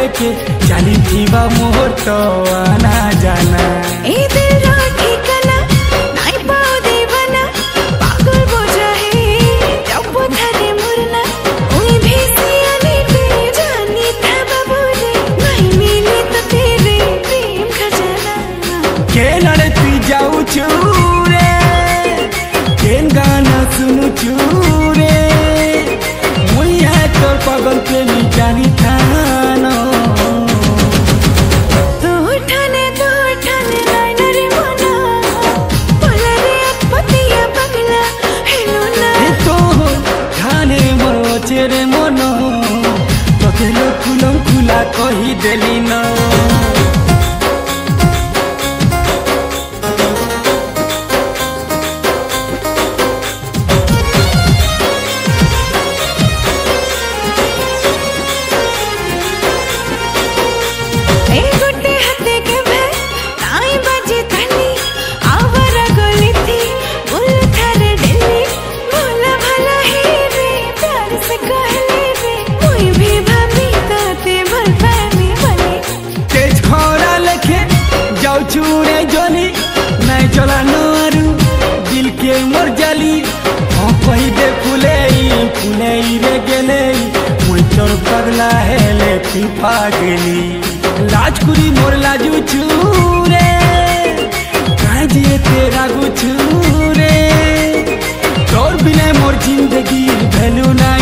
लेके चली थीबा मोर तो आना जाना ए दिल राखी कना नाई पाओ देवना पागल बोझा है जब वो धरे मुरना कोई भी सियाने पे जानी था बाबूरे नहीं मिले तो तेरे प्रेम खजाना के लड़े पी जाऊ चूरे केन गाना सुनु चूरे मुझे तो पागल पे नहीं जानी था रे मन तोके खुलम खुला कही देली न चूड़े जोली नहीं चला नारू दिल के मर जाली हाँ कही दे फुले रे गेले मुई तोर पगला है ले पिपा गेली लाजकुरी मोर लाजू चूरे कह दिए तेरा गुछूरे तोर बिना मोर जिंदगी भेलू ना